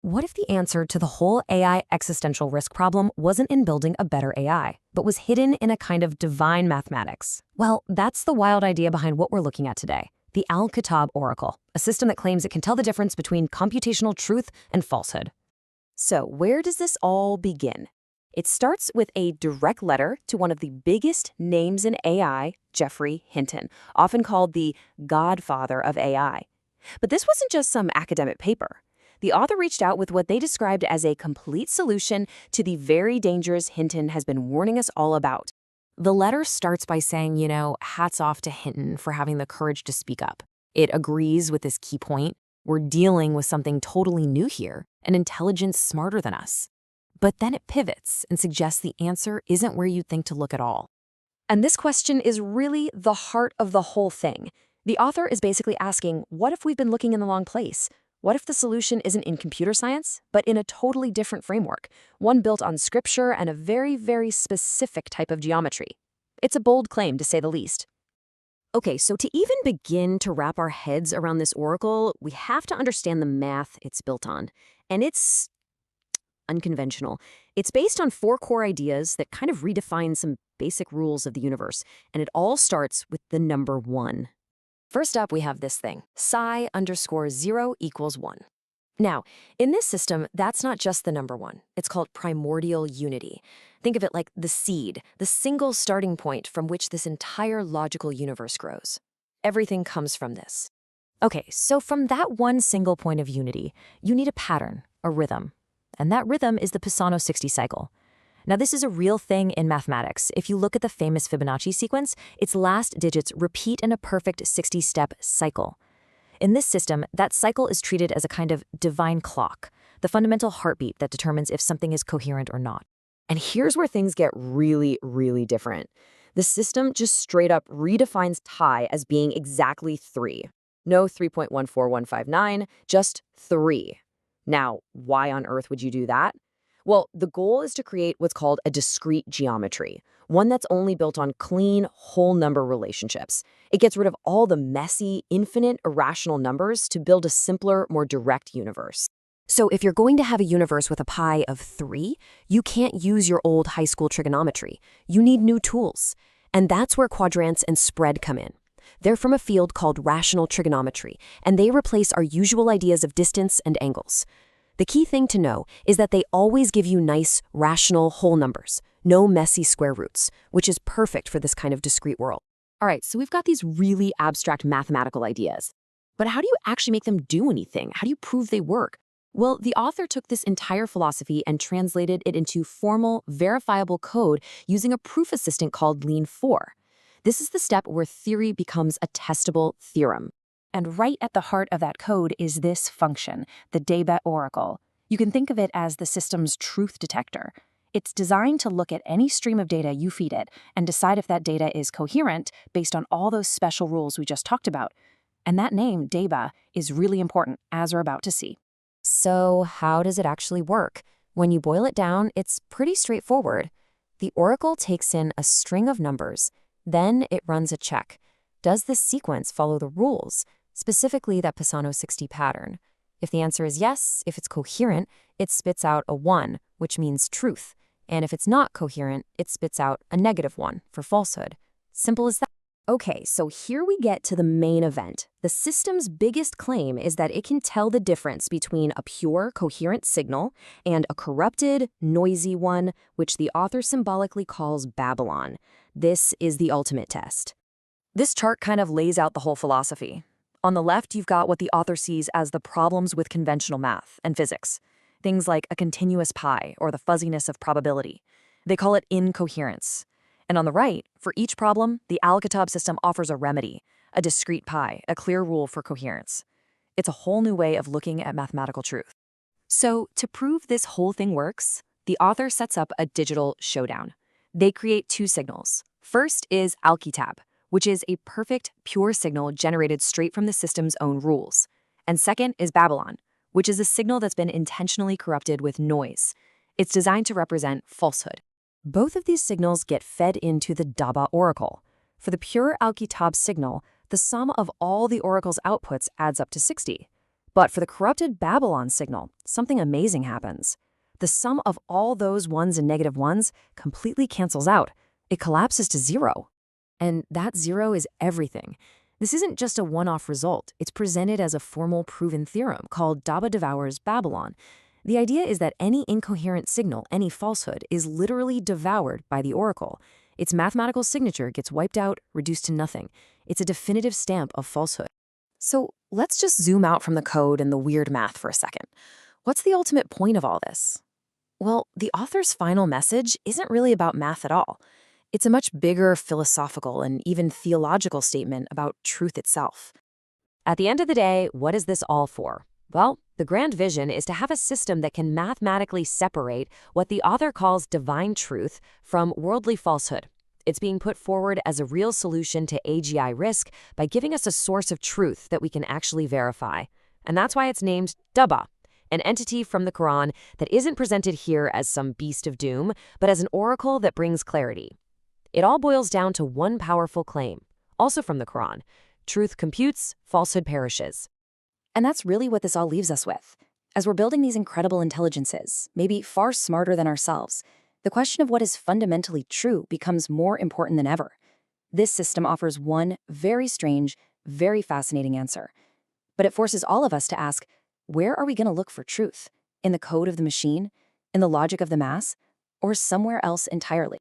What if the answer to the whole AI existential risk problem wasn't in building a better AI, but was hidden in a kind of divine mathematics? Well, that's the wild idea behind what we're looking at today, the Al-Kitab Oracle, a system that claims it can tell the difference between computational truth and falsehood. So, where does this all begin? It starts with a direct letter to one of the biggest names in AI, Geoffrey Hinton, often called the godfather of AI. But this wasn't just some academic paper. The author reached out with what they described as a complete solution to the very dangers Hinton has been warning us all about. The letter starts by saying, hats off to Hinton for having the courage to speak up. It agrees with this key point. We're dealing with something totally new here, an intelligence smarter than us. But then it pivots and suggests the answer isn't where you'd think to look at all. And this question is really the heart of the whole thing. The author is basically asking, what if we've been looking in the wrong place? What if the solution isn't in computer science, but in a totally different framework, one built on scripture and a very, very specific type of geometry? It's a bold claim, to say the least. Okay, so to even begin to wrap our heads around this oracle, we have to understand the math it's built on. And it's unconventional. It's based on 4 core ideas that kind of redefine some basic rules of the universe, and it all starts with the number 1. First up, we have this thing, psi_0 = 1. Now, in this system, that's not just the number 1. It's called primordial unity. Think of it like the seed, the single starting point from which this entire logical universe grows. Everything comes from this. Okay, so from that one single point of unity, you need a pattern, a rhythm. And that rhythm is the Pisano 60 cycle. Now, this is a real thing in mathematics. If you look at the famous Fibonacci sequence, its last digits repeat in a perfect 60-step cycle. In this system, that cycle is treated as a kind of divine clock, the fundamental heartbeat that determines if something is coherent or not. And here's where things get really, really different. The system just straight up redefines pi as being exactly 3. No 3.14159, just 3. Now, why on earth would you do that? Well, the goal is to create what's called a discrete geometry, one that's only built on clean, whole number relationships. It gets rid of all the messy, infinite, irrational numbers to build a simpler, more direct universe. So if you're going to have a universe with a pi of 3, you can't use your old high school trigonometry. You need new tools. And that's where quadrants and spread come in. They're from a field called rational trigonometry, and they replace our usual ideas of distance and angles. The key thing to know is that they always give you nice, rational whole numbers, no messy square roots, which is perfect for this kind of discrete world. All right, so we've got these really abstract mathematical ideas. But how do you actually make them do anything? How do you prove they work? Well, the author took this entire philosophy and translated it into formal, verifiable code using a proof assistant called Lean4. This is the step where theory becomes a testable theorem. And right at the heart of that code is this function, the Deba oracle. You can think of it as the system's truth detector. It's designed to look at any stream of data you feed it and decide if that data is coherent based on all those special rules we just talked about. And that name, Deba, is really important, as we're about to see. So how does it actually work? When you boil it down, it's pretty straightforward. The oracle takes in a string of numbers. Then it runs a check. Does this sequence follow the rules? Specifically that Pisano 60 pattern. If the answer is yes, if it's coherent, it spits out a 1, which means truth. And if it's not coherent, it spits out a -1 for falsehood. Simple as that. Okay, so here we get to the main event. The system's biggest claim is that it can tell the difference between a pure, coherent signal and a corrupted, noisy one, which the author symbolically calls Babylon. This is the ultimate test. This chart kind of lays out the whole philosophy. On the left, you've got what the author sees as the problems with conventional math and physics. Things like a continuous pi or the fuzziness of probability. They call it incoherence. And on the right, for each problem, the Al-Kitab system offers a remedy, a discrete pi, a clear rule for coherence. It's a whole new way of looking at mathematical truth. So, to prove this whole thing works, the author sets up a digital showdown. They create 2 signals. First is Al-Kitab, which is a perfect, pure signal generated straight from the system's own rules. And second is Babylon, which is a signal that's been intentionally corrupted with noise. It's designed to represent falsehood. Both of these signals get fed into the Daba oracle. For the pure Al-Kitab signal, the sum of all the oracle's outputs adds up to 60. But for the corrupted Babylon signal, something amazing happens. The sum of all those ones and negative ones completely cancels out. It collapses to zero. And that zero is everything. This isn't just a one-off result. It's presented as a formal proven theorem called Daba devours Babylon. The idea is that any incoherent signal, any falsehood, is literally devoured by the oracle. Its mathematical signature gets wiped out, reduced to nothing. It's a definitive stamp of falsehood. So let's just zoom out from the code and the weird math for a second. What's the ultimate point of all this? Well, the author's final message isn't really about math at all. It's a much bigger philosophical and even theological statement about truth itself. At the end of the day, what is this all for? Well, the grand vision is to have a system that can mathematically separate what the author calls divine truth from worldly falsehood. It's being put forward as a real solution to AGI risk by giving us a source of truth that we can actually verify. And that's why it's named Daba, an entity from the Quran that isn't presented here as some beast of doom, but as an oracle that brings clarity. It all boils down to one powerful claim, also from the Quran: truth computes, falsehood perishes. And that's really what this all leaves us with. As we're building these incredible intelligences, maybe far smarter than ourselves, the question of what is fundamentally true becomes more important than ever. This system offers one very strange, very fascinating answer. But it forces all of us to ask, where are we going to look for truth? In the code of the machine? In the logic of the mass? Or somewhere else entirely?